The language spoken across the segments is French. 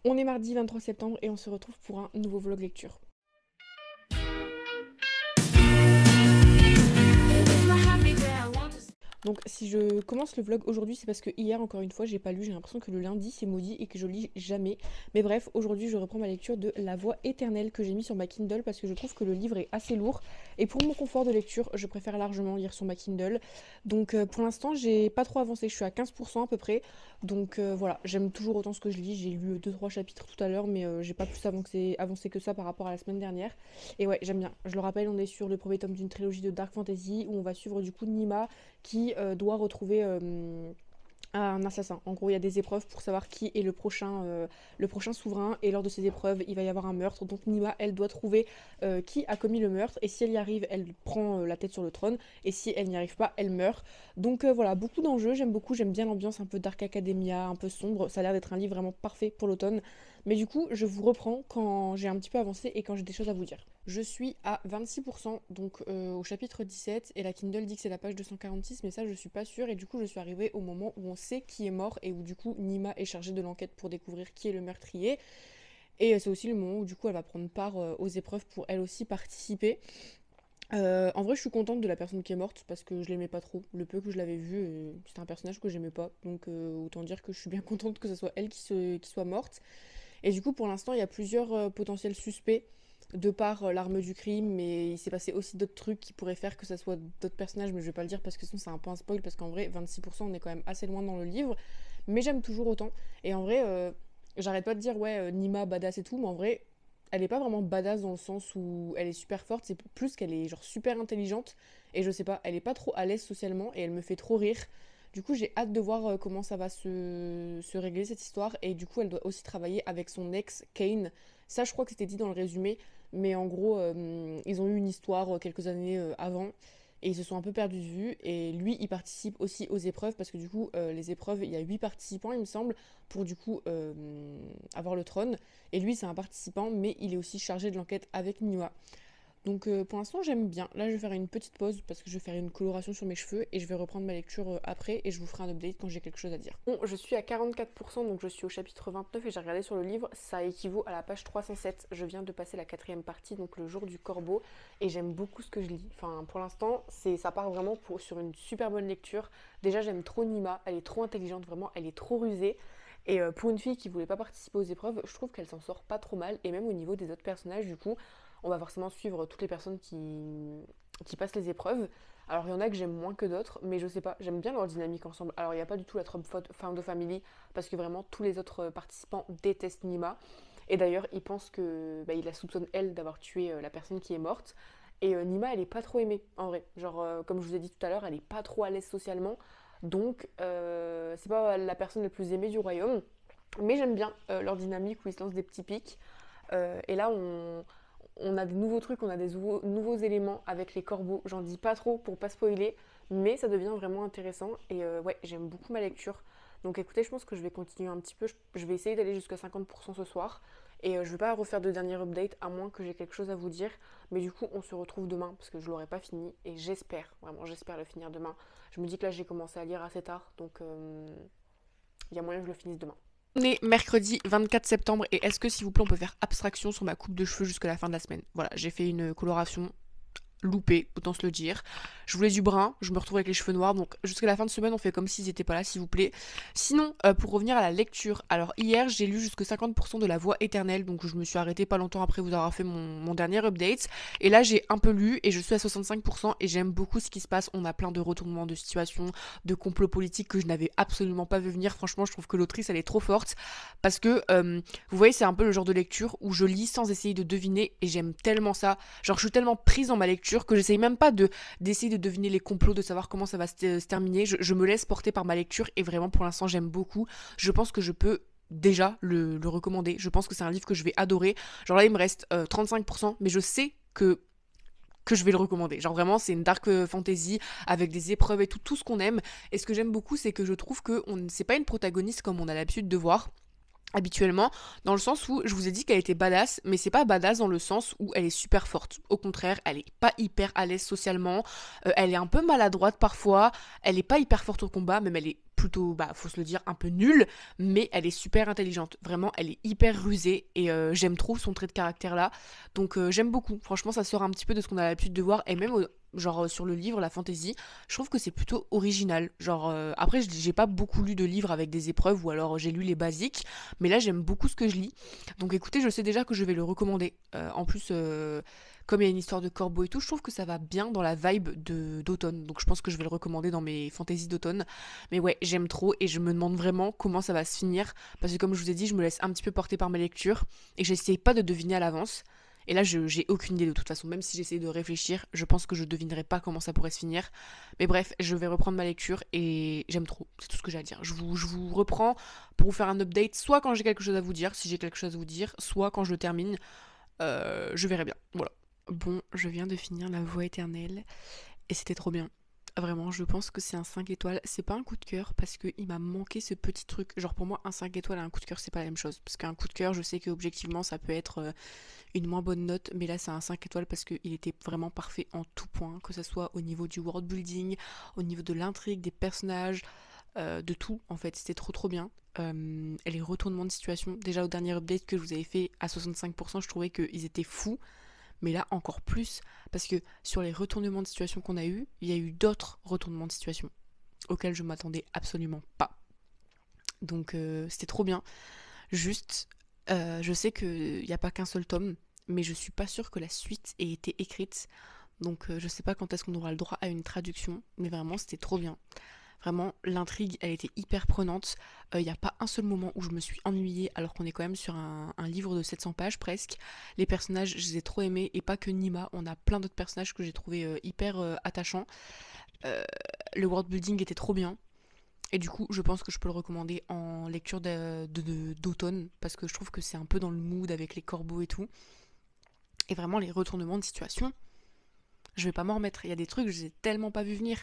On est mardi 23 septembre et on se retrouve pour un nouveau vlog lecture. Donc si je commence le vlog aujourd'hui, c'est parce que hier, encore une fois, j'ai pas lu. J'ai l'impression que le lundi c'est maudit et que je lis jamais. Mais bref, aujourd'hui je reprends ma lecture de La Voix éternelle que j'ai mis sur ma Kindle parce que je trouve que le livre est assez lourd. Et pour mon confort de lecture, je préfère largement lire sur ma Kindle. Donc pour l'instant, j'ai pas trop avancé. Je suis à 15% à peu près. Donc voilà, j'aime toujours autant ce que je lis. J'ai lu deux trois chapitres tout à l'heure, mais j'ai pas plus avancé que ça par rapport à la semaine dernière. Et ouais, j'aime bien. Je le rappelle, on est sur le premier tome d'une trilogie de Dark Fantasy où on va suivre du coup Nima qui doit retrouver un assassin. En gros, il y a des épreuves pour savoir qui est le prochain souverain. Et lors de ces épreuves, il va y avoir un meurtre. Donc Nima, elle doit trouver qui a commis le meurtre. Et si elle y arrive, elle prend la tête sur le trône. Et si elle n'y arrive pas, elle meurt. Donc voilà, beaucoup d'enjeux. J'aime beaucoup. J'aime bien l'ambiance un peu Dark Academia, un peu sombre. Ça a l'air d'être un livre vraiment parfait pour l'automne. Mais du coup, je vous reprends quand j'ai un petit peu avancé et quand j'ai des choses à vous dire. Je suis à 26%, donc au chapitre 17, et la Kindle dit que c'est la page 246, mais ça je suis pas sûre, et du coup je suis arrivée au moment où on sait qui est mort, et où du coup Nima est chargée de l'enquête pour découvrir qui est le meurtrier, et c'est aussi le moment où du coup elle va prendre part aux épreuves pour elle aussi participer. En vrai je suis contente de la personne qui est morte, parce que je l'aimais pas trop, le peu que je l'avais vu, c'était un personnage que j'aimais pas, donc autant dire que je suis bien contente que ce soit elle qui soit morte. Et du coup, pour l'instant, il y a plusieurs potentiels suspects de par l'arme du crime, mais il s'est passé aussi d'autres trucs qui pourraient faire que ça soit d'autres personnages, mais je vais pas le dire parce que sinon c'est un peu un spoil, parce qu'en vrai, 26%, on est quand même assez loin dans le livre, mais j'aime toujours autant. Et en vrai, j'arrête pas de dire, ouais, Nima, badass et tout, mais en vrai, elle est pas vraiment badass dans le sens où elle est super forte, c'est plus qu'elle est genre super intelligente, et je sais pas, elle est pas trop à l'aise socialement, et elle me fait trop rire. Du coup, j'ai hâte de voir comment ça va se régler cette histoire. Et du coup, elle doit aussi travailler avec son ex, Kane. Ça, je crois que c'était dit dans le résumé. Mais en gros, ils ont eu une histoire quelques années avant. Et ils se sont un peu perdus de vue. Et lui, il participe aussi aux épreuves. Parce que du coup, les épreuves, il y a 8 participants, il me semble, pour du coup avoir le trône. Et lui, c'est un participant, mais il est aussi chargé de l'enquête avec Nima. Donc pour l'instant j'aime bien. Là je vais faire une petite pause parce que je vais faire une coloration sur mes cheveux et je vais reprendre ma lecture après et je vous ferai un update quand j'ai quelque chose à dire. Bon, je suis à 44%, donc je suis au chapitre 29 et j'ai regardé sur le livre, ça équivaut à la page 307. Je viens de passer la quatrième partie, donc le jour du corbeau, et j'aime beaucoup ce que je lis. Enfin pour l'instant ça part vraiment sur une super bonne lecture. Déjà j'aime trop Nima, elle est trop intelligente, vraiment elle est trop rusée. Et pour une fille qui voulait pas participer aux épreuves, je trouve qu'elle s'en sort pas trop mal. Et même au niveau des autres personnages, du coup, on va forcément suivre toutes les personnes qui passent les épreuves. Alors il y en a que j'aime moins que d'autres, mais je sais pas, j'aime bien leur dynamique ensemble. Alors il n'y a pas du tout la trope Found Family, parce que vraiment tous les autres participants détestent Nima. Et d'ailleurs, ils pensent que il la soupçonne elle d'avoir tué la personne qui est morte. Et Nima, elle est pas trop aimée en vrai. Genre, comme je vous ai dit tout à l'heure, elle est pas trop à l'aise socialement. Donc, c'est pas la personne la plus aimée du royaume. Mais j'aime bien leur dynamique où ils se lancent des petits pics. Et là, on a des nouveaux trucs, on a des nouveaux éléments avec les corbeaux. J'en dis pas trop pour pas spoiler, mais ça devient vraiment intéressant. Et ouais, j'aime beaucoup ma lecture. Donc écoutez, je pense que je vais continuer un petit peu. Je vais essayer d'aller jusqu'à 50% ce soir. Et je vais pas refaire de dernier update à moins que j'ai quelque chose à vous dire. Mais du coup, on se retrouve demain parce que je l'aurai pas fini. Et j'espère, vraiment, j'espère le finir demain. Je me dis que là, j'ai commencé à lire assez tard. Donc il y a moyen que je le finisse demain. On est mercredi 24 septembre et est-ce que s'il vous plaît on peut faire abstraction sur ma coupe de cheveux jusqu'à la fin de la semaine. Voilà, j'ai fait une coloration loupé, autant se le dire. Je voulais du brun, je me retrouve avec les cheveux noirs, donc jusqu'à la fin de semaine, on fait comme s'ils n'étaient pas là, s'il vous plaît. Sinon, pour revenir à la lecture, alors hier, j'ai lu jusque 50% de La Voix éternelle, donc je me suis arrêtée pas longtemps après vous avoir fait mon dernier update. Et là, j'ai un peu lu et je suis à 65% et j'aime beaucoup ce qui se passe. On a plein de retournements de situation, de complots politiques que je n'avais absolument pas vu venir. Franchement, je trouve que l'autrice, elle est trop forte parce que, vous voyez, c'est un peu le genre de lecture où je lis sans essayer de deviner et j'aime tellement ça. Genre, je suis tellement prise dans ma lecture que j'essaye même pas d'essayer de deviner les complots, de savoir comment ça va se terminer. Je me laisse porter par ma lecture et vraiment pour l'instant j'aime beaucoup. Je pense que je peux déjà le recommander. Je pense que c'est un livre que je vais adorer. Genre là il me reste 35%, mais je sais que je vais le recommander. Genre vraiment c'est une dark fantasy avec des épreuves et tout ce qu'on aime. Et ce que j'aime beaucoup c'est que je trouve que c'est pas une protagoniste comme on a l'habitude de voir habituellement, dans le sens où je vous ai dit qu'elle était badass, mais c'est pas badass dans le sens où elle est super forte. Au contraire, elle est pas hyper à l'aise socialement, elle est un peu maladroite parfois, elle est pas hyper forte au combat, même elle est plutôt, bah faut se le dire, un peu nulle, mais elle est super intelligente. Vraiment, elle est hyper rusée et j'aime trop son trait de caractère là. Donc j'aime beaucoup. Franchement, ça sort un petit peu de ce qu'on a l'habitude de voir et même genre sur le livre, la fantasy, je trouve que c'est plutôt original. Genre après, j'ai pas beaucoup lu de livres avec des épreuves ou alors j'ai lu les basiques, mais là j'aime beaucoup ce que je lis. Donc écoutez, je sais déjà que je vais le recommander. En plus, comme il y a une histoire de corbeau et tout, je trouve que ça va bien dans la vibe d'automne. Donc je pense que je vais le recommander dans mes fantaisies d'automne. Mais ouais, j'aime trop et je me demande vraiment comment ça va se finir. Parce que comme je vous ai dit, je me laisse un petit peu porter par ma lecture et j'essaie pas de deviner à l'avance. Et là, j'ai aucune idée de toute façon. Même si j'essaie de réfléchir, je pense que je devinerai pas comment ça pourrait se finir. Mais bref, je vais reprendre ma lecture et j'aime trop. C'est tout ce que j'ai à dire. Je vous reprends pour vous faire un update, soit quand j'ai quelque chose à vous dire, si j'ai quelque chose à vous dire, soit quand je le termine. Je verrai bien. Voilà. Bon, je viens de finir La Voix éternelle et c'était trop bien. Vraiment, je pense que c'est un 5 étoiles. C'est pas un coup de cœur parce qu'il m'a manqué ce petit truc. Genre pour moi, un 5 étoiles et un coup de cœur, c'est pas la même chose. Parce qu'un coup de cœur, je sais que objectivement, ça peut être une moins bonne note. Mais là, c'est un 5 étoiles parce qu'il était vraiment parfait en tout point. Que ce soit au niveau du world building, au niveau de l'intrigue, des personnages, de tout en fait. C'était trop trop bien. Et les retournements de situation, déjà au dernier update que je vous avais fait à 65%, je trouvais qu'ils étaient fous. Mais là encore plus, parce que sur les retournements de situation qu'on a eu, il y a eu d'autres retournements de situation auxquels je m'attendais absolument pas. Donc c'était trop bien. Juste, je sais qu'il n'y a pas qu'un seul tome, mais je suis pas sûre que la suite ait été écrite. Donc je sais pas quand est-ce qu'on aura le droit à une traduction, mais vraiment c'était trop bien. Vraiment, l'intrigue, elle était hyper prenante. Il n'y a pas un seul moment où je me suis ennuyée, alors qu'on est quand même sur un livre de 700 pages presque. Les personnages, je les ai trop aimés, et pas que Nima. On a plein d'autres personnages que j'ai trouvé hyper attachants. Le world building était trop bien. Et du coup, je pense que je peux le recommander en lecture d'automne, parce que je trouve que c'est un peu dans le mood avec les corbeaux et tout. Et vraiment, les retournements de situation, je vais pas m'en remettre. Il y a des trucs que je n'ai tellement pas vu venir.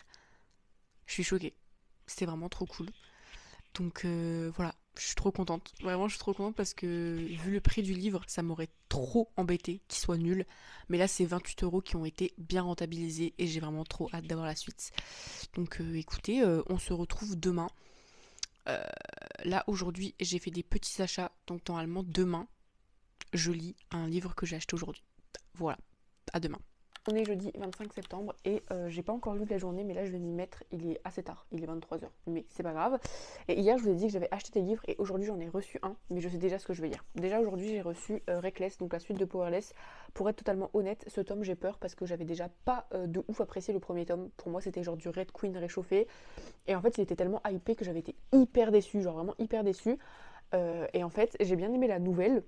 Je suis choquée. C'était vraiment trop cool. Donc voilà, je suis trop contente. Vraiment, je suis trop contente parce que vu le prix du livre, ça m'aurait trop embêté qu'il soit nul. Mais là, c'est 28 € qui ont été bien rentabilisés et j'ai vraiment trop hâte d'avoir la suite. Donc écoutez, on se retrouve demain. Euh, Là, aujourd'hui, j'ai fait des petits achats. Donc normalement, demain, je lis un livre que j'ai acheté aujourd'hui. Voilà, à demain. On est jeudi 25 septembre et j'ai pas encore lu de la journée, mais là je vais m'y mettre. Il est assez tard, il est 23 h, mais c'est pas grave. Et hier je vous ai dit que j'avais acheté des livres et aujourd'hui j'en ai reçu un, mais je sais déjà ce que je vais lire. Déjà aujourd'hui j'ai reçu Reckless, donc la suite de Powerless. Pour être totalement honnête, ce tome j'ai peur parce que j'avais déjà pas de ouf apprécié le premier tome. Pour moi c'était genre du Red Queen réchauffé. Et en fait il était tellement hypé que j'avais été hyper déçue, genre vraiment hyper déçue. Et en fait j'ai bien aimé la nouvelle.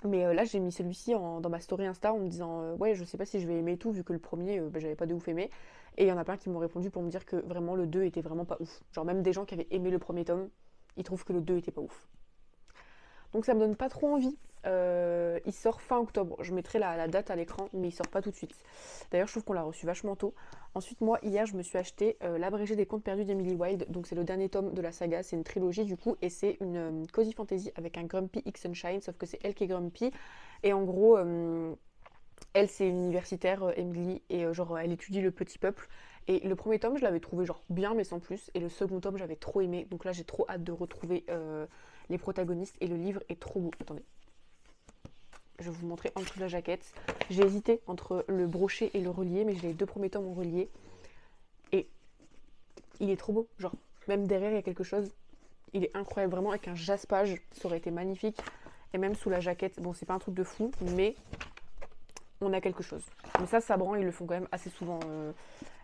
Mais là j'ai mis celui-ci dans ma story Insta en me disant ouais je sais pas si je vais aimer tout vu que le premier j'avais pas de ouf aimé. Et il y en a plein qui m'ont répondu pour me dire que vraiment le 2 était vraiment pas ouf. Genre même des gens qui avaient aimé le premier tome, ils trouvent que le 2 était pas ouf. Donc ça me donne pas trop envie. Il sort fin octobre. Je mettrai la date à l'écran, mais il sort pas tout de suite. D'ailleurs, je trouve qu'on l'a reçu vachement tôt. Ensuite, moi, hier, je me suis acheté L'abrégé des contes perdus d'Emily Wilde. Donc c'est le dernier tome de la saga. C'est une trilogie du coup, et c'est une cozy fantasy avec un Grumpy X Sunshine, sauf que c'est elle qui est Grumpy. Et en gros, elle c'est une universitaire, Emily, et genre elle étudie le petit peuple. Et le premier tome, je l'avais trouvé genre bien, mais sans plus. Et le second tome, j'avais trop aimé. Donc là, j'ai trop hâte de retrouver les protagonistes. Et le livre est trop beau. Attendez. Je vais vous montrer en dessous de la jaquette. J'ai hésité entre le brochet et le relié, mais j'ai les deux premiers tomes en relié. Et il est trop beau. Genre, même derrière, il y a quelque chose. Il est incroyable, vraiment, avec un jaspage. Ça aurait été magnifique. Et même sous la jaquette, bon, c'est pas un truc de fou, mais on a quelque chose. Mais ça, Sabran, ils le font quand même assez souvent,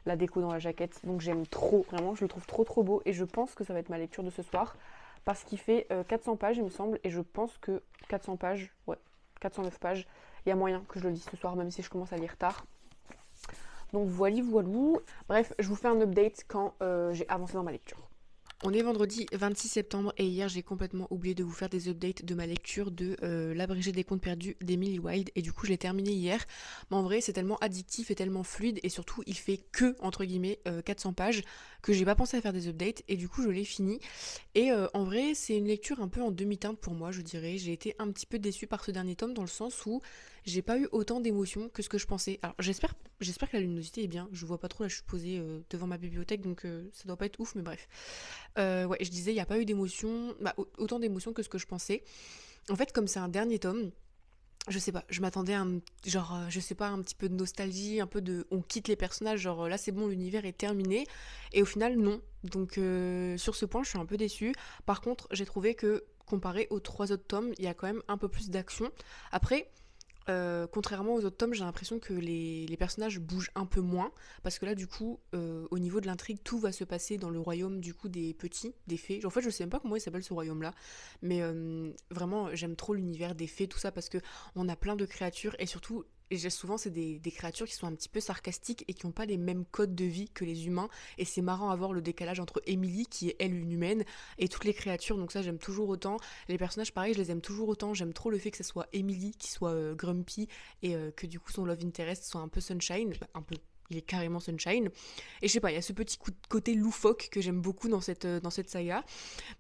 la déco dans la jaquette. Donc j'aime trop, vraiment, je le trouve trop trop beau. Et je pense que ça va être ma lecture de ce soir. Parce qu'il fait 400 pages, il me semble. Et je pense que 400 pages, ouais, 409 pages, il y a moyen que je le lise ce soir, même si je commence à lire tard. Donc voilou. Bref, je vous fais un update quand j'ai avancé dans ma lecture. On est vendredi 26 septembre et hier j'ai complètement oublié de vous faire des updates de ma lecture de L'abrégé des contes perdus d'Emily Wilde et du coup je l'ai terminé hier. Mais en vrai c'est tellement addictif et tellement fluide et surtout il fait que entre guillemets 400 pages que j'ai pas pensé à faire des updates et du coup je l'ai fini. Et en vrai c'est une lecture un peu en demi-teinte pour moi je dirais. J'ai été un petit peu déçue par ce dernier tome dans le sens où j'ai pas eu autant d'émotions que ce que je pensais. Alors j'espère que la luminosité est bien. Je vois pas trop là, je suis posée devant ma bibliothèque donc ça doit pas être ouf mais bref. Ouais, je disais, il n'y a pas eu d'émotion, bah, autant d'émotions que ce que je pensais. En fait, comme c'est un dernier tome, je sais pas, je m'attendais à genre, je sais pas, un petit peu de nostalgie, un peu de on quitte les personnages, genre là c'est bon, l'univers est terminé. Et au final, non. Donc sur ce point, je suis un peu déçue. Par contre, j'ai trouvé que comparé aux trois autres tomes, il y a quand même un peu plus d'action. Après, contrairement aux autres tomes, j'ai l'impression que les personnages bougent un peu moins, parce que là, du coup, au niveau de l'intrigue, tout va se passer dans le royaume, du coup, des petits, des fées. En fait, je sais même pas comment il s'appelle ce royaume-là, mais vraiment, j'aime trop l'univers des fées, tout ça, parce que on a plein de créatures, et surtout, souvent, c'est des créatures qui sont un petit peu sarcastiques et qui n'ont pas les mêmes codes de vie que les humains, et c'est marrant à voir le décalage entre Emily, qui est elle une humaine, et toutes les créatures, donc ça, j'aime toujours autant. Les personnages, pareil, je les aime toujours autant. J'aime trop le fait que ce soit Emily qui soit grumpy et que du coup son love interest soit un peu Sunshine. Bah, un peu, il est carrément Sunshine. Et je sais pas, il y a ce petit côté loufoque que j'aime beaucoup dans cette saga.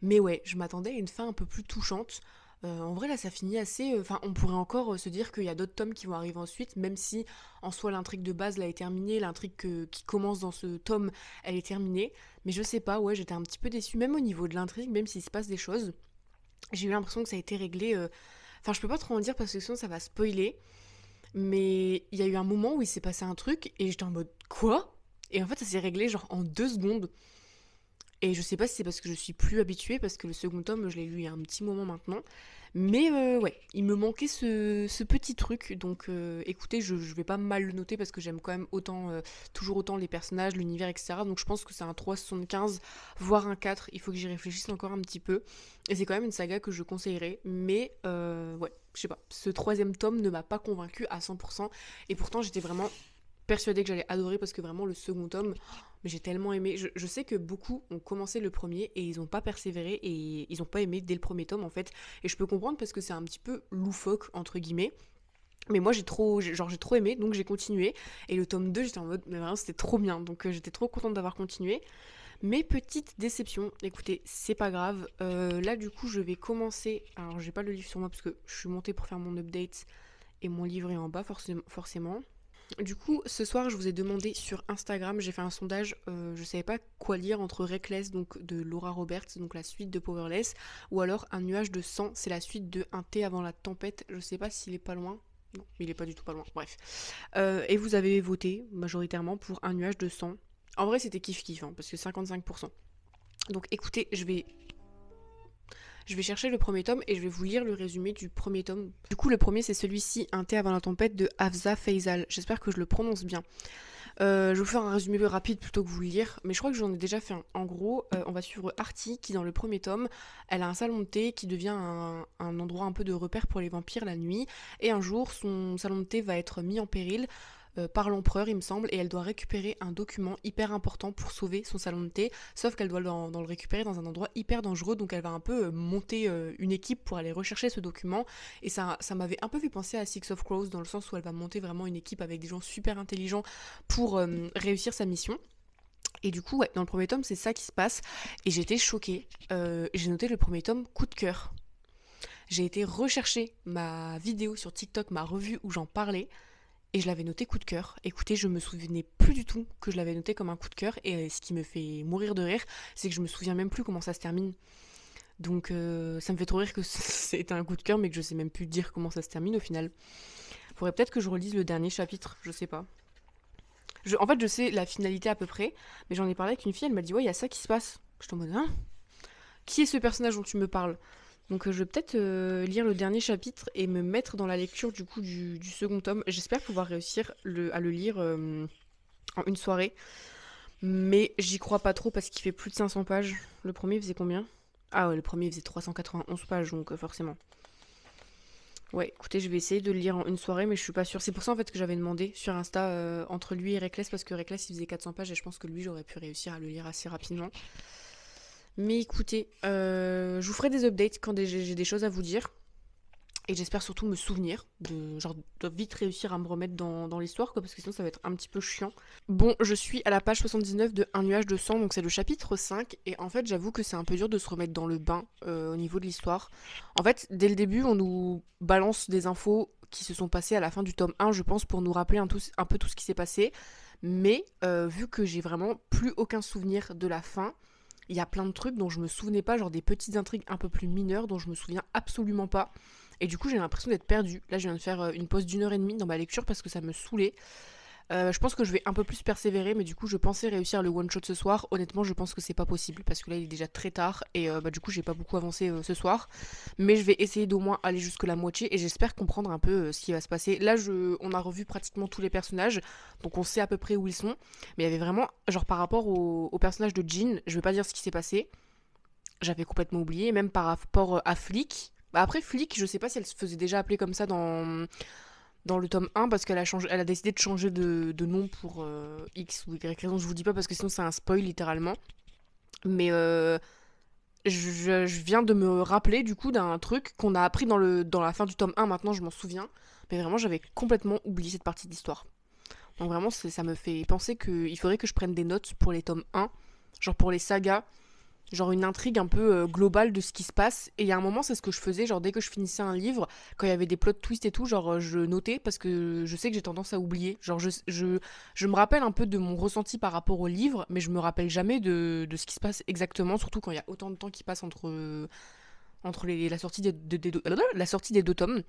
Mais ouais, je m'attendais à une fin un peu plus touchante. En vrai, là, ça finit assez. Enfin, on pourrait encore se dire qu'il y a d'autres tomes qui vont arriver ensuite, même si en soi l'intrigue de base là est terminée, l'intrigue qui commence dans ce tome, elle est terminée. Mais je sais pas, ouais, j'étais un petit peu déçue, même au niveau de l'intrigue, même s'il se passe des choses. J'ai eu l'impression que ça a été réglé. Enfin, je peux pas trop en dire parce que sinon ça va spoiler. Mais il y a eu un moment où il s'est passé un truc et j'étais en mode quoi? Et en fait, ça s'est réglé genre en 2 secondes. Et je sais pas si c'est parce que je suis plus habituée, parce que le second tome, je l'ai lu il y a un petit moment maintenant. Mais ouais, il me manquait ce petit truc. Donc écoutez, je vais pas mal le noter parce que j'aime quand même autant, toujours autant les personnages, l'univers, etc. Donc je pense que c'est un 3,75, voire un 4. Il faut que j'y réfléchisse encore un petit peu. Et c'est quand même une saga que je conseillerais. Mais ouais, je sais pas. Ce troisième tome ne m'a pas convaincue à 100%. Et pourtant, j'étais vraiment persuadée que j'allais adorer parce que vraiment le second tome, mais j'ai tellement aimé. Je sais que beaucoup ont commencé le premier et ils n'ont pas persévéré et ils n'ont pas aimé dès le premier tome en fait. Et je peux comprendre parce que c'est un petit peu loufoque entre guillemets. Mais moi j'ai trop aimé donc j'ai continué. Et le tome 2 j'étais en mode mais vraiment c'était trop bien. Donc j'étais trop contente d'avoir continué. Mais petite déception, écoutez, c'est pas grave. Là du coup je vais commencer. Alors j'ai pas le livre sur moi parce que je suis montée pour faire mon update et mon livre est en bas forcément. Du coup, ce soir, je vous ai demandé sur Instagram, j'ai fait un sondage, je savais pas quoi lire entre Reckless, donc de Laura Roberts, donc la suite de Powerless, ou alors Un nuage de sang, c'est la suite de Un thé avant la tempête, je sais pas s'il est pas loin. Non, il est pas du tout pas loin, bref. Et vous avez voté majoritairement pour Un nuage de sang. En vrai, c'était kiff-kiff, hein, parce que 55%. Donc écoutez, je vais chercher le premier tome et je vais vous lire le résumé du premier tome. Du coup, le premier, c'est celui-ci, Un thé avant la tempête de Hafsa Faisal. J'espère que je le prononce bien. Je vais vous faire un résumé rapide plutôt que vous le lire, mais je crois que j'en ai déjà fait un. En gros, on va suivre Artie qui, dans le premier tome, elle a un salon de thé qui devient un endroit un peu de repère pour les vampires la nuit. Et un jour, son salon de thé va être mis en péril par l'empereur, il me semble, et elle doit récupérer un document hyper important pour sauver son salon de thé, sauf qu'elle doit le récupérer dans un endroit hyper dangereux, donc elle va un peu monter une équipe pour aller rechercher ce document, et ça m'avait un peu fait penser à Six of Crows, dans le sens où elle va monter vraiment une équipe avec des gens super intelligents pour réussir sa mission. Et du coup, ouais, dans le premier tome, c'est ça qui se passe, et j'étais choquée. J'ai noté le premier tome coup de cœur. J'ai été rechercher ma vidéo sur TikTok, ma revue où j'en parlais, et je l'avais noté coup de cœur. Écoutez, je me souvenais plus du tout que je l'avais noté comme un coup de cœur. Et ce qui me fait mourir de rire, c'est que je me souviens même plus comment ça se termine. Donc ça me fait trop rire que c'était un coup de cœur, mais que je sais même plus dire comment ça se termine au final. Faudrait peut-être que je relise le dernier chapitre, je sais pas. En fait, je sais la finalité à peu près, mais j'en ai parlé avec une fille, elle m'a dit ouais, il y a ça qui se passe. Je suis en mode, hein? Qui est ce personnage dont tu me parles? Donc je vais peut-être lire le dernier chapitre et me mettre dans la lecture du coup du second tome. J'espère pouvoir réussir à le lire en une soirée. Mais j'y crois pas trop parce qu'il fait plus de 500 pages. Le premier faisait combien? Ah ouais, le premier faisait 391 pages, donc forcément. Ouais, écoutez, je vais essayer de le lire en une soirée, mais je suis pas sûre. C'est pour ça en fait que j'avais demandé sur Insta entre lui et Reckless, parce que Reckless il faisait 400 pages et je pense que lui j'aurais pu réussir à le lire assez rapidement. Mais écoutez, je vous ferai des updates quand j'ai des choses à vous dire. Et j'espère surtout me souvenir, de vite réussir à me remettre dans l'histoire, quoi, parce que sinon ça va être un petit peu chiant. Bon, je suis à la page 79 de Un nuage de sang, donc c'est le chapitre 5, et en fait j'avoue que c'est un peu dur de se remettre dans le bain au niveau de l'histoire. En fait, dès le début, on nous balance des infos qui se sont passées à la fin du tome 1, je pense, pour nous rappeler un peu tout ce qui s'est passé. Mais vu que j'ai vraiment plus aucun souvenir de la fin, il y a plein de trucs dont je me souvenais pas, genre des petites intrigues un peu plus mineures dont je me souviens absolument pas. Et du coup, j'ai l'impression d'être perdue. Là, je viens de faire une pause d'1 heure et demie dans ma lecture parce que ça me saoulait. Je pense que je vais un peu plus persévérer, mais du coup, je pensais réussir le one shot ce soir. Honnêtement, je pense que c'est pas possible parce que là, il est déjà très tard et du coup, j'ai pas beaucoup avancé ce soir. Mais je vais essayer d'au moins aller jusque la moitié et j'espère comprendre un peu ce qui va se passer. Là, on a revu pratiquement tous les personnages, donc on sait à peu près où ils sont. Mais il y avait vraiment, genre par rapport au personnage de Jean, je vais pas dire ce qui s'est passé. J'avais complètement oublié, même par rapport à Flick. Bah après Flick, je sais pas si elle se faisait déjà appeler comme ça dans le tome 1 parce elle a décidé de changer de nom pour X ou Y raison, je vous dis pas parce que sinon c'est un spoil littéralement. Mais je viens de me rappeler du coup d'un truc qu'on a appris dans la fin du tome 1, maintenant je m'en souviens. Mais vraiment j'avais complètement oublié cette partie de l'histoire. Donc vraiment ça me fait penser qu'il faudrait que je prenne des notes pour les tomes 1, genre pour les sagas, genre une intrigue un peu globale de ce qui se passe. Et il y a un moment, c'est ce que je faisais, genre dès que je finissais un livre, quand il y avait des plot twists et tout, genre je notais parce que je sais que j'ai tendance à oublier. Genre je me rappelle un peu de mon ressenti par rapport au livre, mais je me rappelle jamais de ce qui se passe exactement, surtout quand il y a autant de temps qui passe entre la sortie la sortie des deux tomes.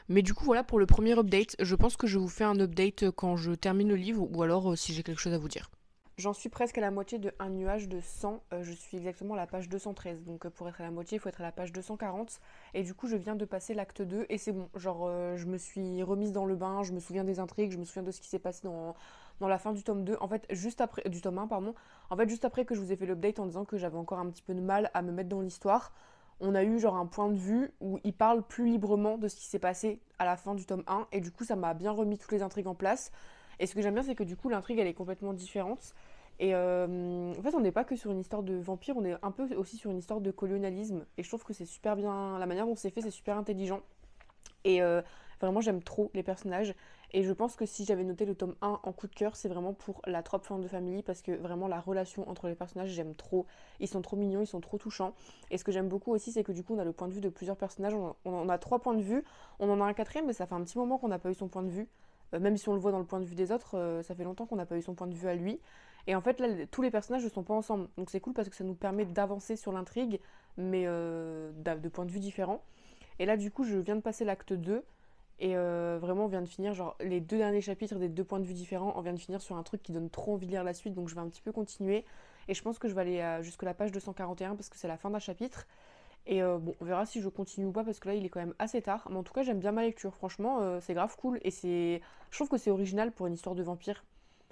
Mais du coup, voilà pour le premier update. Je pense que je vous fais un update quand je termine le livre ou alors si j'ai quelque chose à vous dire. J'en suis presque à la moitié de Un nuage de 100. Je suis exactement à la page 213. Donc pour être à la moitié, il faut être à la page 240. Et du coup, je viens de passer l'acte 2 et c'est bon. Genre, je me suis remise dans le bain, je me souviens des intrigues, je me souviens de ce qui s'est passé dans la fin du tome 2. En fait, juste après, du tome 1, pardon. En fait, juste après que je vous ai fait l'update en disant que j'avais encore un petit peu de mal à me mettre dans l'histoire, on a eu genre un point de vue où il parle plus librement de ce qui s'est passé à la fin du tome 1. Et du coup, ça m'a bien remis toutes les intrigues en place. Et ce que j'aime bien, c'est que du coup, l'intrigue, elle est complètement différente. Et en fait, on n'est pas que sur une histoire de vampire, on est un peu aussi sur une histoire de colonialisme. Et je trouve que c'est super bien, la manière dont c'est fait, c'est super intelligent. Et vraiment, j'aime trop les personnages. Et je pense que si j'avais noté le tome 1 en coup de cœur, c'est vraiment pour la Trop Femme de Family. Parce que vraiment, la relation entre les personnages, j'aime trop. Ils sont trop mignons, ils sont trop touchants. Et ce que j'aime beaucoup aussi, c'est que du coup, on a le point de vue de plusieurs personnages. On a 3 points de vue. On en a un quatrième, mais ça fait un petit moment qu'on n'a pas eu son point de vue. Même si on le voit dans le point de vue des autres, ça fait longtemps qu'on n'a pas eu son point de vue à lui. Et en fait, là, tous les personnages ne sont pas ensemble. Donc c'est cool parce que ça nous permet d'avancer sur l'intrigue, mais de points de vue différents. Et là, du coup, je viens de passer l'acte 2. Et vraiment, on vient de finir, genre, les 2 derniers chapitres des 2 points de vue différents. On vient de finir sur un truc qui donne trop envie de lire la suite. Donc je vais un petit peu continuer. Et je pense que je vais aller jusqu'à la page 241 parce que c'est la fin d'un chapitre. Et bon, on verra si je continue ou pas parce que là, il est quand même assez tard. Mais en tout cas, j'aime bien ma lecture. Franchement, c'est grave cool. Et je trouve que c'est original pour une histoire de vampire.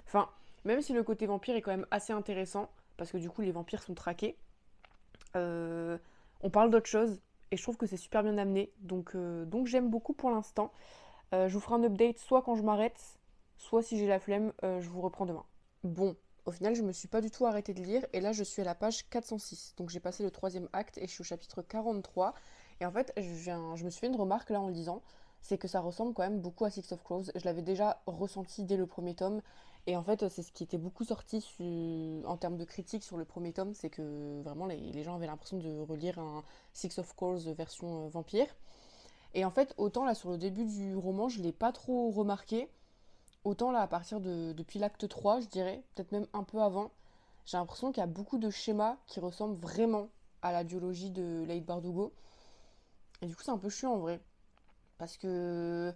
Enfin, même si le côté vampire est quand même assez intéressant, parce que du coup, les vampires sont traqués, euh, on parle d'autre chose. Et je trouve que c'est super bien amené. Donc j'aime beaucoup pour l'instant. Je vous ferai un update soit quand je m'arrête, soit si j'ai la flemme, je vous reprends demain. Bon, au final, je me suis pas du tout arrêtée de lire et là, je suis à la page 406. Donc j'ai passé le troisième acte et je suis au chapitre 43. Et en fait, je me suis fait une remarque là en le lisant, c'est que ça ressemble quand même beaucoup à Six of Crows. Je l'avais déjà ressenti dès le premier tome. Et en fait, c'est ce qui était beaucoup sorti en termes de critique sur le premier tome, c'est que vraiment les gens avaient l'impression de relire un Six of Crows version vampire. Et en fait, autant là sur le début du roman, je l'ai pas trop remarqué, autant là depuis l'acte 3, je dirais, peut-être même un peu avant, j'ai l'impression qu'il y a beaucoup de schémas qui ressemblent vraiment à la duologie de Leigh Bardugo. Et du coup, c'est un peu chiant en vrai. Parce que.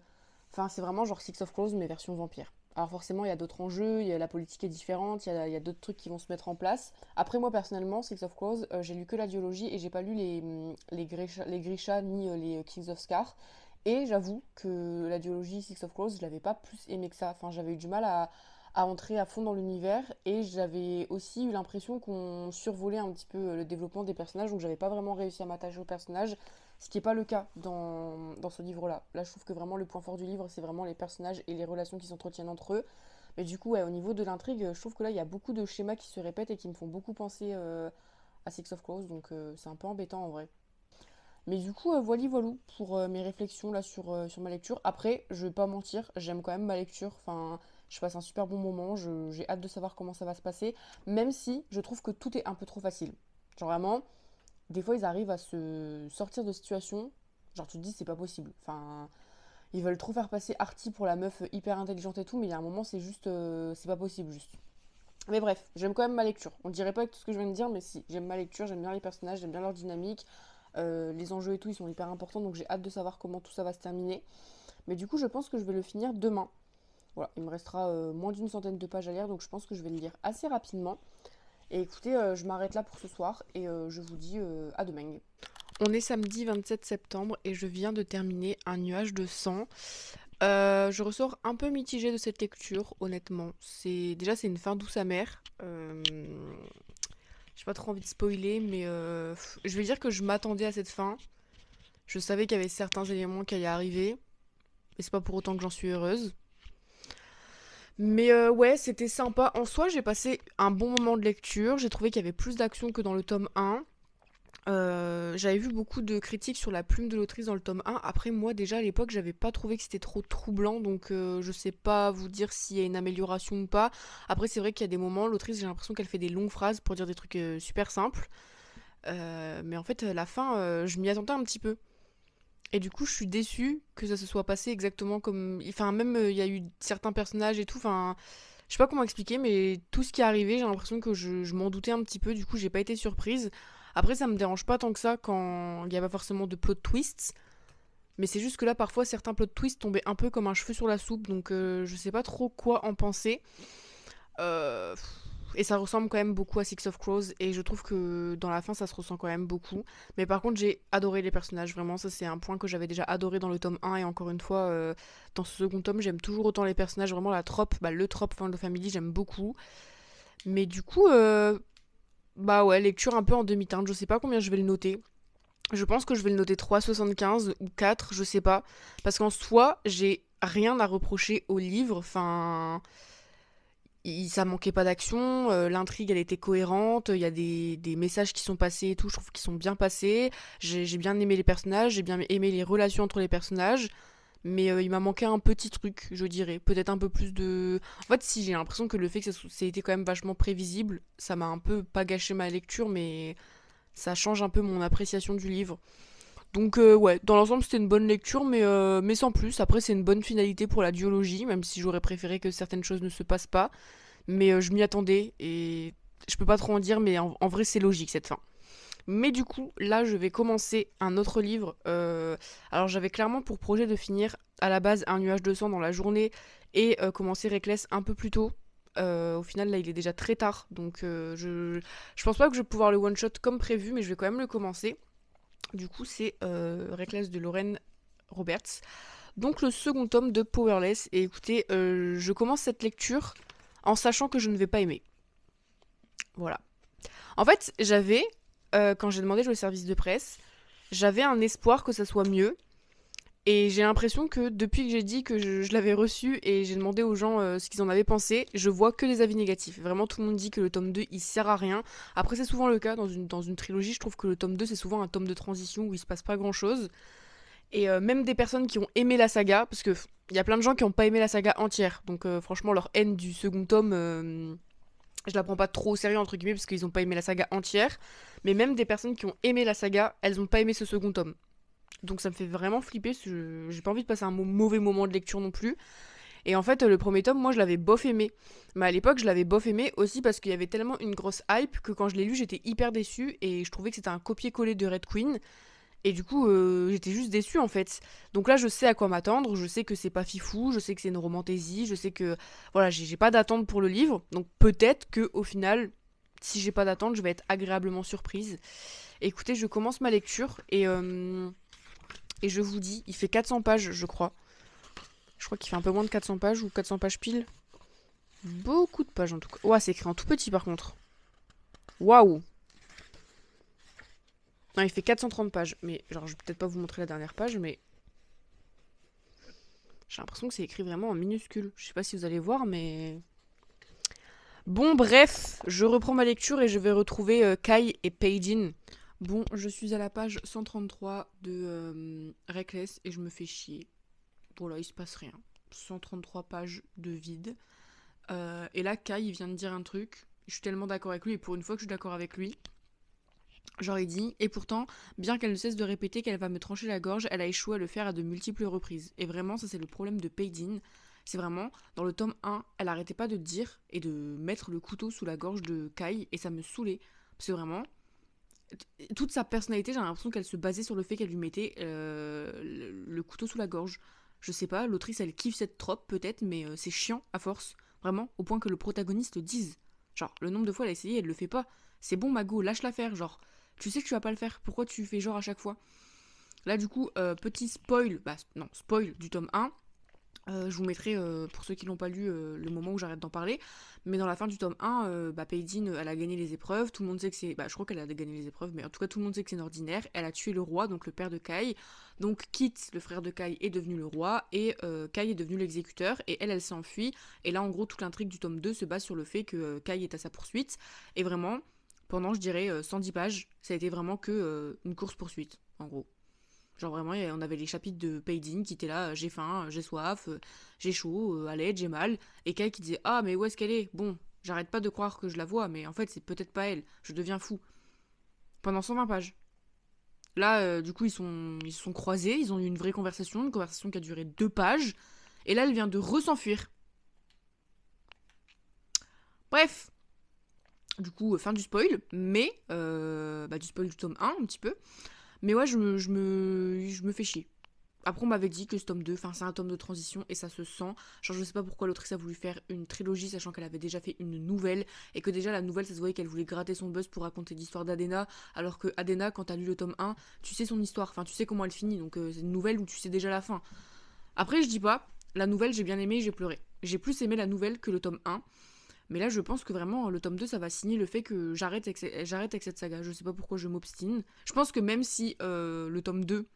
Enfin, c'est vraiment genre Six of Crows, mais version vampire. Alors, forcément, il y a d'autres enjeux, la politique est différente, il y a d'autres trucs qui vont se mettre en place. Après, moi, personnellement, Six of Crows, j'ai lu que la duologie et j'ai pas lu les Grisha ni les Kings of Scar. Et j'avoue que la duologie Six of Crows, je l'avais pas plus aimé que ça. Enfin, j'avais eu du mal à entrer à fond dans l'univers et j'avais aussi eu l'impression qu'on survolait un petit peu le développement des personnages, donc j'avais pas vraiment réussi à m'attacher aux personnages, ce qui n'est pas le cas dans ce livre-là. Là, je trouve que vraiment le point fort du livre, c'est vraiment les personnages et les relations qui s'entretiennent entre eux. Mais du coup, ouais, au niveau de l'intrigue, je trouve que là, il y a beaucoup de schémas qui se répètent et qui me font beaucoup penser à Six of Crows, donc c'est un peu embêtant en vrai. Mais du coup, voilou pour mes réflexions là sur ma lecture. Après, je vais pas mentir, j'aime quand même ma lecture. Enfin, je passe un super bon moment, j'ai hâte de savoir comment ça va se passer. Même si je trouve que tout est un peu trop facile. Genre vraiment, des fois ils arrivent à se sortir de situations. Genre tu te dis c'est pas possible. Enfin, ils veulent trop faire passer Artie pour la meuf hyper intelligente et tout, mais il y a un moment c'est juste, c'est pas possible juste. Mais bref, j'aime quand même ma lecture. On dirait pas avec tout ce que je viens de dire, mais si, j'aime ma lecture, j'aime bien les personnages, j'aime bien leur dynamique. Les enjeux et tout, ils sont hyper importants, donc j'ai hâte de savoir comment tout ça va se terminer. Mais du coup, je pense que je vais le finir demain. Voilà, il me restera moins d'une centaine de pages à lire, donc je pense que je vais le lire assez rapidement. Et écoutez, je m'arrête là pour ce soir et je vous dis à demain. On est samedi 27 septembre et je viens de terminer Un nuage de sang. Je ressors un peu mitigée de cette lecture, honnêtement. C'est une fin douce amère. J'ai pas trop envie de spoiler, mais je vais dire que je m'attendais à cette fin. Je savais qu'il y avait certains éléments qui allaient arriver, mais c'est pas pour autant que j'en suis heureuse. Mais ouais, c'était sympa. En soi, j'ai passé un bon moment de lecture. J'ai trouvé qu'il y avait plus d'action que dans le tome 1. J'avais vu beaucoup de critiques sur la plume de l'autrice dans le tome 1. Après, moi, déjà à l'époque, j'avais pas trouvé que c'était trop troublant, donc je sais pas vous dire s'il y a une amélioration ou pas. Après, c'est vrai qu'il y a des moments, l'autrice, j'ai l'impression qu'elle fait des longues phrases pour dire des trucs super simples. Mais en fait, la fin, je m'y attendais un petit peu. Et du coup, je suis déçue que ça se soit passé exactement comme. Enfin, même, il y a eu certains personnages et tout. Enfin, je sais pas comment expliquer, mais tout ce qui est arrivé, j'ai l'impression que je m'en doutais un petit peu. Du coup, j'ai pas été surprise. Après, ça me dérange pas tant que ça quand il y a pas forcément de plot twists. Mais c'est juste que là, parfois, certains plot twists tombaient un peu comme un cheveu sur la soupe. Donc, je sais pas trop quoi en penser. Euh, Et ça ressemble quand même beaucoup à Six of Crows. Et je trouve que dans la fin, ça se ressent quand même beaucoup. Mais par contre, j'ai adoré les personnages. Vraiment, ça, c'est un point que j'avais déjà adoré dans le tome 1. Et encore une fois, dans ce second tome, j'aime toujours autant les personnages. Vraiment, la trope, le trope Found Family, j'aime beaucoup. Mais du coup, bah ouais, lecture un peu en demi-teinte. Je sais pas combien je vais le noter. Je pense que je vais le noter 3,75 ou 4, je sais pas. Parce qu'en soi, j'ai rien à reprocher au livre. Enfin, ça manquait pas d'action, l'intrigue elle était cohérente, il y a des messages qui sont passés et tout, je trouve qu'ils sont bien passés. J'ai bien aimé les personnages, j'ai bien aimé les relations entre les personnages. Mais il m'a manqué un petit truc, je dirais. Peut-être un peu plus de. En fait, si j'ai l'impression que le fait que ça ait été quand même vachement prévisible, ça m'a un peu pas gâché ma lecture, mais ça change un peu mon appréciation du livre. Donc ouais, dans l'ensemble c'était une bonne lecture, mais sans plus. Après c'est une bonne finalité pour la duologie, même si j'aurais préféré que certaines choses ne se passent pas. Mais je m'y attendais et je peux pas trop en dire, mais en vrai c'est logique cette fin. Mais du coup, là je vais commencer un autre livre. Alors j'avais clairement pour projet de finir à la base Un nuage de sang dans la journée et commencer Reckless un peu plus tôt. Au final là il est déjà très tard, donc je pense pas que je vais pouvoir le one shot comme prévu, mais je vais quand même le commencer. Du coup, c'est Reckless de Lauren Roberts. Donc le second tome de Powerless. Et écoutez, je commence cette lecture en sachant que je ne vais pas aimer. Voilà. En fait, quand j'ai demandé au service de presse, j'avais un espoir que ça soit mieux. Et j'ai l'impression que depuis que j'ai dit que je l'avais reçu et j'ai demandé aux gens ce qu'ils en avaient pensé, je vois que des avis négatifs. Vraiment, tout le monde dit que le tome 2, il sert à rien. Après, c'est souvent le cas dans une trilogie. Je trouve que le tome 2, c'est souvent un tome de transition où il se passe pas grand-chose. Et même des personnes qui ont aimé la saga, parce que il y a plein de gens qui n'ont pas aimé la saga entière. Donc franchement, leur haine du second tome, je la prends pas trop au sérieux, entre guillemets, parce qu'ils n'ont pas aimé la saga entière. Mais même des personnes qui ont aimé la saga, elles n'ont pas aimé ce second tome. Donc ça me fait vraiment flipper, parce que j'ai pas envie de passer un mauvais moment de lecture non plus. Et en fait, le premier tome, moi, je l'avais bof aimé. Mais à l'époque, je l'avais bof aimé aussi parce qu'il y avait tellement une grosse hype que quand je l'ai lu, j'étais hyper déçue et je trouvais que c'était un copier-coller de Red Queen. Et du coup, j'étais juste déçue en fait. Donc là, je sais à quoi m'attendre, je sais que c'est pas fifou, je sais que c'est une romantaisie, je sais que voilà, j'ai pas d'attente pour le livre. Donc peut-être que au final, si j'ai pas d'attente, je vais être agréablement surprise. Écoutez, je commence ma lecture et je vous dis, il fait 400 pages, je crois. Je crois qu'il fait un peu moins de 400 pages ou 400 pages pile. Beaucoup de pages en tout cas. Ouah, c'est écrit en tout petit par contre. Waouh. Non, il fait 430 pages. Mais genre, je vais peut-être pas vous montrer la dernière page, mais j'ai l'impression que c'est écrit vraiment en minuscule. Je sais pas si vous allez voir, mais... Bon, bref, je reprends ma lecture et je vais retrouver Kai et Paydin. Bon, je suis à la page 133 de Reckless et je me fais chier. Bon là, il se passe rien. 133 pages de vide. Et là, Kai, il vient de dire un truc. Je suis tellement d'accord avec lui, et pour une fois que je suis d'accord avec lui, j'aurais dit, et pourtant, bien qu'elle ne cesse de répéter qu'elle va me trancher la gorge, elle a échoué à le faire à de multiples reprises. Et vraiment, ça c'est le problème de Paydin. c'est vraiment, dans le tome 1, elle arrêtait pas de dire et de mettre le couteau sous la gorge de Kai, et ça me saoulait. Parce que vraiment, toute sa personnalité, j'ai l'impression qu'elle se basait sur le fait qu'elle lui mettait le couteau sous la gorge. Je sais pas, l'autrice elle kiffe cette trope peut-être, mais c'est chiant à force. Vraiment, au point que le protagoniste le dise. Genre, le nombre de fois elle a essayé, elle le fait pas. C'est bon, Mago, lâche-la faire. Genre, tu sais que tu vas pas le faire, pourquoi tu fais genre à chaque fois? Là, du coup, petit spoil, bah non, spoil du tome 1. Je vous mettrai, pour ceux qui l'ont pas lu, le moment où j'arrête d'en parler. Mais dans la fin du tome 1, Paydin, elle a gagné les épreuves. Tout le monde sait que c'est... Bah, je crois qu'elle a gagné les épreuves, mais en tout cas, tout le monde sait que c'est une ordinaire. Elle a tué le roi, donc le père de Kai. Donc, Kit, le frère de Kai, est devenu le roi. Et Kai est devenu l'exécuteur. Et elle s'est enfuie. Et là, en gros, toute l'intrigue du tome 2 se base sur le fait que Kai est à sa poursuite. Et vraiment, pendant, je dirais, 110 pages, ça a été vraiment que une course-poursuite, en gros. Genre vraiment, on avait les chapitres de Paydin qui étaient là, j'ai faim, j'ai soif, j'ai chaud, à l'aide, j'ai mal. Et Kai qui disait, ah mais où est-ce qu'elle est? Bon, j'arrête pas de croire que je la vois, mais en fait c'est peut-être pas elle, je deviens fou. Pendant 120 pages. Là, du coup, ils se sont croisés, ils ont eu une vraie conversation, une conversation qui a duré 2 pages. Et là, elle vient de s'enfuir. Bref. Du coup, fin du spoil, mais... du spoil du tome 1, un petit peu. Mais ouais, je me fais chier. Après, on m'avait dit que ce tome 2, c'est un tome de transition et ça se sent. Genre, je sais pas pourquoi l'autrice a voulu faire une trilogie, sachant qu'elle avait déjà fait une nouvelle. Et que déjà, la nouvelle, ça se voyait qu'elle voulait gratter son buzz pour raconter l'histoire d'Adena. Alors que Adena, quand t'as lu le tome 1, tu sais son histoire. Enfin, tu sais comment elle finit. Donc, c'est une nouvelle où tu sais déjà la fin. Après, je dis pas, la nouvelle, j'ai bien aimé, j'ai pleuré. J'ai plus aimé la nouvelle que le tome 1. Mais là, je pense que vraiment, le tome 2, ça va signer le fait que j'arrête avec cette saga. Je sais pas pourquoi je m'obstine. Je pense que même si le tome 2,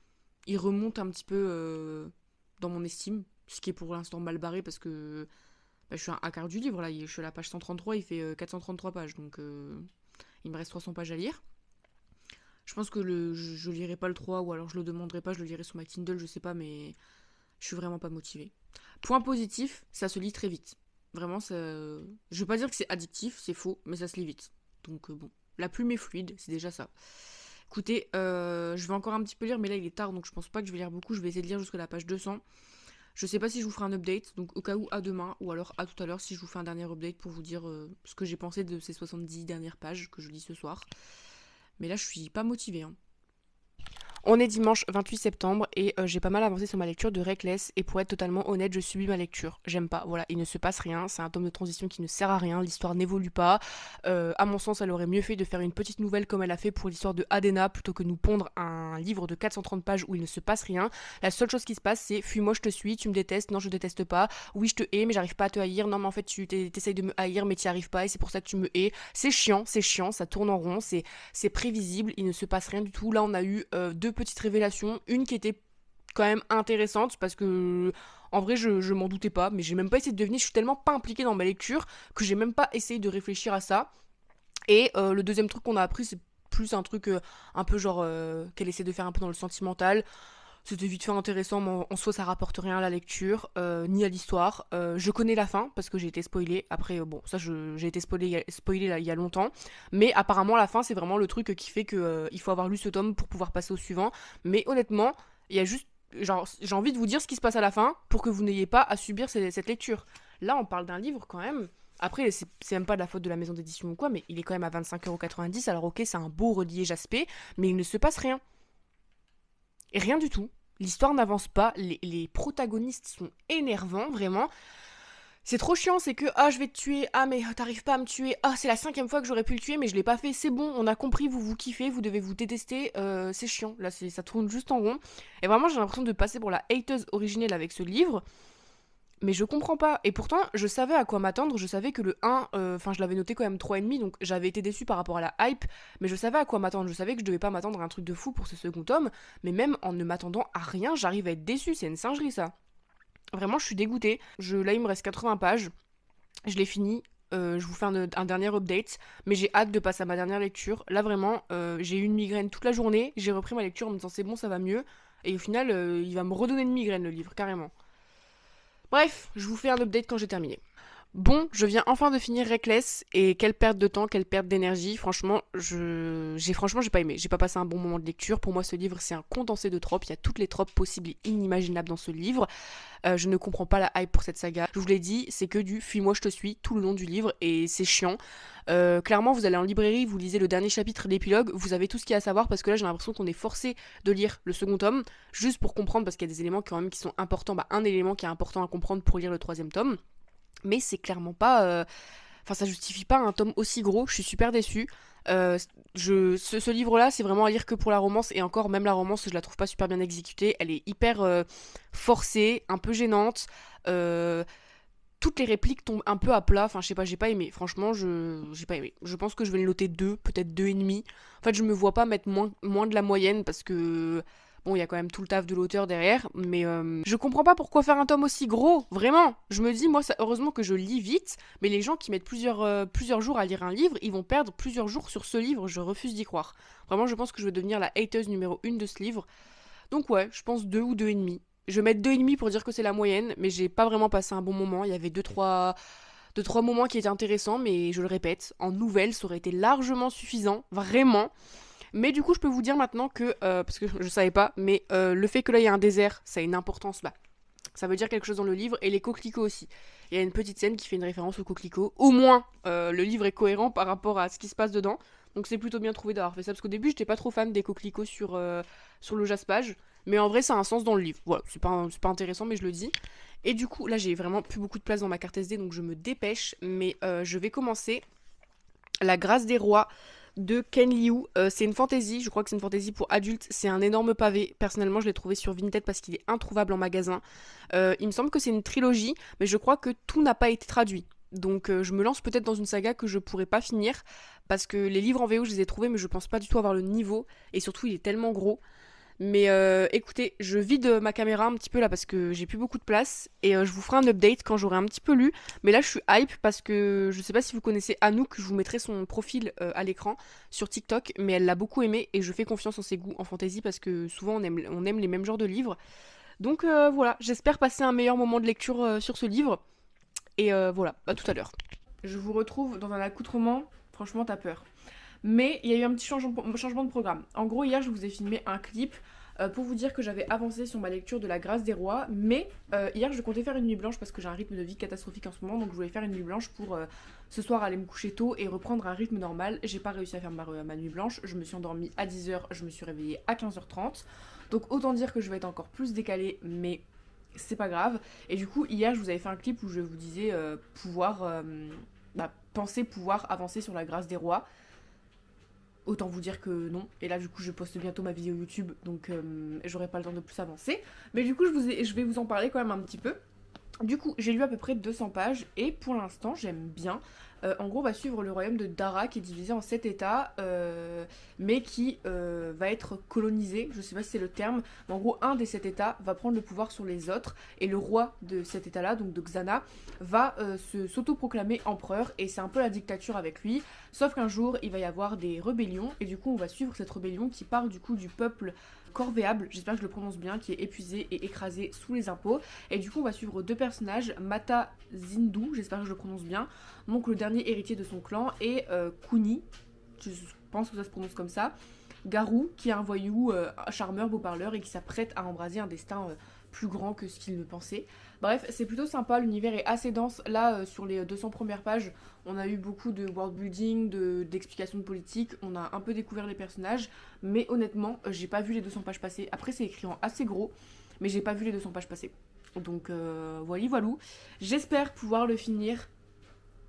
il remonte un petit peu dans mon estime, ce qui est pour l'instant mal barré parce que je suis un quart du livre, là. Je suis à la page 133, il fait 433 pages. Donc, il me reste 300 pages à lire. Je pense que je lirai pas le 3, ou alors je le demanderai pas, je le lirai sur ma Kindle, je sais pas, mais je suis vraiment pas motivée. Point positif, ça se lit très vite. Vraiment, ça... je veux pas dire que c'est addictif, c'est faux, mais ça se lit vite. Donc bon, la plume est fluide, c'est déjà ça. Écoutez, je vais encore un petit peu lire, mais là il est tard, donc je pense pas que je vais lire beaucoup. Je vais essayer de lire jusqu'à la page 200. Je sais pas si je vous ferai un update, donc au cas où à demain, ou alors à tout à l'heure si je vous fais un dernier update pour vous dire ce que j'ai pensé de ces 70 dernières pages que je lis ce soir. Mais là je suis pas motivée, hein. On est dimanche 28 septembre et j'ai pas mal avancé sur ma lecture de Reckless et pour être totalement honnête, je subis ma lecture. J'aime pas, voilà, il ne se passe rien, c'est un tome de transition qui ne sert à rien, l'histoire n'évolue pas. À mon sens, elle aurait mieux fait de faire une petite nouvelle comme elle a fait pour l'histoire de Adena plutôt que nous pondre un livre de 430 pages où il ne se passe rien. La seule chose qui se passe, c'est fuis-moi, je te suis, tu me détestes, non, je te déteste pas, oui, je te hais, mais j'arrive pas à te haïr, non, mais en fait, tu t'essayes de me haïr, mais t'y arrives pas et c'est pour ça que tu me hais. C'est chiant, ça tourne en rond, c'est prévisible, il ne se passe rien du tout. Là, on a eu 2 petites révélations, une qui était quand même intéressante parce que en vrai je m'en doutais pas, mais j'ai même pas essayé de deviner, je suis tellement pas impliquée dans ma lecture que j'ai même pas essayé de réfléchir à ça. Et le deuxième truc qu'on a appris, c'est plus un truc un peu genre qu'elle essaie de faire un peu dans le sentimental. C'était vite fait intéressant, mais en soi ça rapporte rien à la lecture, ni à l'histoire. Je connais la fin, parce que j'ai été spoilée. Après, bon, ça j'ai été spoilée là, il y a longtemps. Mais apparemment la fin c'est vraiment le truc qui fait que il faut avoir lu ce tome pour pouvoir passer au suivant. Mais honnêtement, il y a juste... Genre, j'ai envie de vous dire ce qui se passe à la fin pour que vous n'ayez pas à subir cette lecture. Là, on parle d'un livre quand même. Après, c'est même pas de la faute de la maison d'édition ou quoi, mais il est quand même à 25,90 €. Alors ok, c'est un beau relié Jaspé, mais il ne se passe rien. Et rien du tout. L'histoire n'avance pas, les protagonistes sont énervants, vraiment. C'est trop chiant, c'est que, ah, je vais te tuer, ah, mais t'arrives pas à me tuer, ah, c'est la 5e fois que j'aurais pu le tuer, mais je l'ai pas fait, c'est bon, on a compris, vous kiffez, vous devez vous détester, c'est chiant, là, ça tourne juste en rond. Et vraiment, j'ai l'impression de passer pour la hateuse originelle avec ce livre, mais je comprends pas. Et pourtant, je savais à quoi m'attendre, je savais que le 1, je l'avais noté quand même 3,5, donc j'avais été déçue par rapport à la hype, mais je savais à quoi m'attendre, je savais que je devais pas m'attendre à un truc de fou pour ce second tome, mais même en ne m'attendant à rien, j'arrive à être déçue, c'est une singerie ça. Vraiment, je suis dégoûtée. Là, il me reste 80 pages, je l'ai fini, je vous fais un dernier update, mais j'ai hâte de passer à ma dernière lecture. Là, vraiment, j'ai eu une migraine toute la journée, j'ai repris ma lecture en me disant c'est bon, ça va mieux, et au final, il va me redonner une migraine le livre, carrément. Bref, je vous fais un update quand j'ai terminé. Bon, je viens enfin de finir Reckless et quelle perte de temps, quelle perte d'énergie. Franchement, j'ai pas aimé. J'ai pas passé un bon moment de lecture. Pour moi, ce livre, c'est un condensé de tropes. Il y a toutes les tropes possibles et inimaginables dans ce livre. Je ne comprends pas la hype pour cette saga. Je vous l'ai dit, c'est que du fuis-moi, je te suis tout le long du livre et c'est chiant. Clairement, vous allez en librairie, vous lisez le dernier chapitre, l'épilogue, vous avez tout ce qu'il y a à savoir parce que là, j'ai l'impression qu'on est forcé de lire le second tome juste pour comprendre parce qu'il y a des éléments quand même qui sont importants. Bah, un élément qui est important à comprendre pour lire le troisième tome. Mais c'est clairement pas. Enfin, ça justifie pas un tome aussi gros. Je suis super déçue. Ce livre-là, c'est vraiment à lire que pour la romance. Et encore, même la romance, je la trouve pas super bien exécutée. Elle est hyper forcée, un peu gênante. Euh, Toutes les répliques tombent un peu à plat. Enfin, je sais pas, j'ai pas aimé. Franchement, j'ai pas aimé. Je pense que je vais le noter 2, peut-être 2,5. En fait, je me vois pas mettre moins de la moyenne parce que. Bon, il y a quand même tout le taf de l'auteur derrière, mais je comprends pas pourquoi faire un tome aussi gros, vraiment. Je me dis, moi, heureusement que je lis vite, mais les gens qui mettent plusieurs jours à lire un livre, ils vont perdre plusieurs jours sur ce livre, je refuse d'y croire. Vraiment, je pense que je vais devenir la hateuse numéro 1 de ce livre. Donc ouais, je pense 2 ou 2,5. Je vais mettre 2,5 pour dire que c'est la moyenne, mais j'ai pas vraiment passé un bon moment. Il y avait deux, trois moments qui étaient intéressants, mais je le répète, en nouvelle, ça aurait été largement suffisant, vraiment. Mais du coup, je peux vous dire maintenant que, parce que je savais pas, mais le fait que là il y a un désert, ça a une importance, bah, ça veut dire quelque chose dans le livre, et les coquelicots aussi. Il y a une petite scène qui fait une référence aux coquelicots. Au moins, le livre est cohérent par rapport à ce qui se passe dedans. Donc c'est plutôt bien trouvé d'avoir fait ça, parce qu'au début, j'étais pas trop fan des coquelicots sur le jaspage. Mais en vrai, ça a un sens dans le livre. Voilà, c'est pas intéressant, mais je le dis. Et du coup, là, j'ai vraiment plus beaucoup de place dans ma carte SD, donc je me dépêche. Mais je vais commencer La Grâce des Rois de Ken Liu. C'est une fantasy, je crois que c'est une fantasy pour adultes. C'est un énorme pavé. Personnellement, je l'ai trouvé sur Vinted parce qu'il est introuvable en magasin. Il me semble que c'est une trilogie, mais je crois que tout n'a pas été traduit. Donc je me lance peut-être dans une saga que je pourrais pas finir parce que les livres en VO je les ai trouvés mais je pense pas du tout avoir le niveau et surtout il est tellement gros. Mais écoutez, je vide ma caméra un petit peu là parce que j'ai plus beaucoup de place et je vous ferai un update quand j'aurai un petit peu lu. Mais là, je suis hype parce que je sais pas si vous connaissez Anouk, je vous mettrai son profil à l'écran sur TikTok, mais elle l'a beaucoup aimé et je fais confiance en ses goûts en fantasy parce que souvent on aime les mêmes genres de livres. Donc voilà, j'espère passer un meilleur moment de lecture sur ce livre et voilà, à tout à l'heure. Je vous retrouve dans un accoutrement, franchement, t'as peur. Mais il y a eu un petit changement de programme. En gros, hier, je vous ai filmé un clip pour vous dire que j'avais avancé sur ma lecture de La Grâce des Rois. Mais hier, je comptais faire une nuit blanche parce que j'ai un rythme de vie catastrophique en ce moment. Donc, je voulais faire une nuit blanche pour ce soir aller me coucher tôt et reprendre un rythme normal. J'ai pas réussi à faire ma nuit blanche. Je me suis endormie à 10h, je me suis réveillée à 15h30. Donc, autant dire que je vais être encore plus décalée, mais c'est pas grave. Et du coup, hier, je vous avais fait un clip où je vous disais penser pouvoir avancer sur La Grâce des Rois. Autant vous dire que non. Et là, du coup, je poste bientôt ma vidéo YouTube, donc j'aurai pas le temps de plus avancer. Mais du coup, je vais vous en parler quand même un petit peu. Du coup, j'ai lu à peu près 200 pages et pour l'instant, j'aime bien. En gros, on va suivre le royaume de Dara qui est divisé en 7 états, mais qui va être colonisé. Je sais pas si c'est le terme, mais en gros, un des 7 états va prendre le pouvoir sur les autres et le roi de cet état-là, donc de Xana, va s'autoproclamer empereur et c'est un peu la dictature avec lui. Sauf qu'un jour, il va y avoir des rébellions et du coup, on va suivre cette rébellion qui part du coup du peuple corvéable, j'espère que je le prononce bien, qui est épuisé et écrasé sous les impôts. Et du coup, on va suivre deux personnages, Mata Zindu, j'espère que je le prononce bien, donc le dernier héritier de son clan, et Kuni, je pense que ça se prononce comme ça, Garou, qui est un voyou, charmeur, beau parleur, et qui s'apprête à embraser un destin plus grand que ce qu'il ne pensait. Bref, c'est plutôt sympa, l'univers est assez dense. Là, sur les 200 premières pages, on a eu beaucoup de world building, d'explications de politique, on a un peu découvert les personnages, mais honnêtement, j'ai pas vu les 200 pages passer. Après, c'est écrit en assez gros, mais j'ai pas vu les 200 pages passer. Donc, voilà. J'espère pouvoir le finir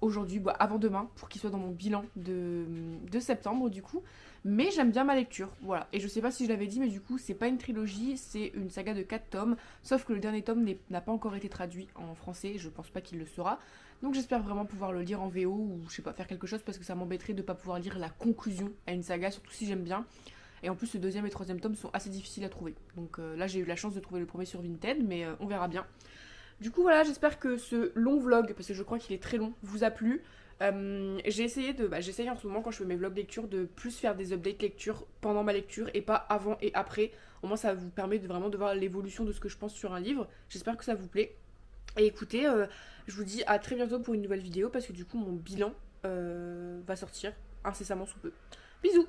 aujourd'hui, avant demain, pour qu'il soit dans mon bilan de septembre, du coup. Mais j'aime bien ma lecture, voilà. Et je sais pas si je l'avais dit, mais du coup, c'est pas une trilogie, c'est une saga de 4 tomes. Sauf que le dernier tome n'a pas encore été traduit en français, je pense pas qu'il le sera. Donc j'espère vraiment pouvoir le lire en VO ou je sais pas, faire quelque chose parce que ça m'embêterait de pas pouvoir lire la conclusion à une saga, surtout si j'aime bien. Et en plus, le deuxième et troisième tome sont assez difficiles à trouver. Donc là, j'ai eu la chance de trouver le premier sur Vinted, mais on verra bien. Du coup, voilà, j'espère que ce long vlog, parce que je crois qu'il est très long, vous a plu. J'essaye en ce moment quand je fais mes vlogs lecture de plus faire des updates lecture pendant ma lecture et pas avant et après. Au moins ça vous permet vraiment de voir l'évolution de ce que je pense sur un livre. J'espère que ça vous plaît. Et écoutez, je vous dis à très bientôt pour une nouvelle vidéo parce que du coup mon bilan va sortir incessamment sous peu. Bisous!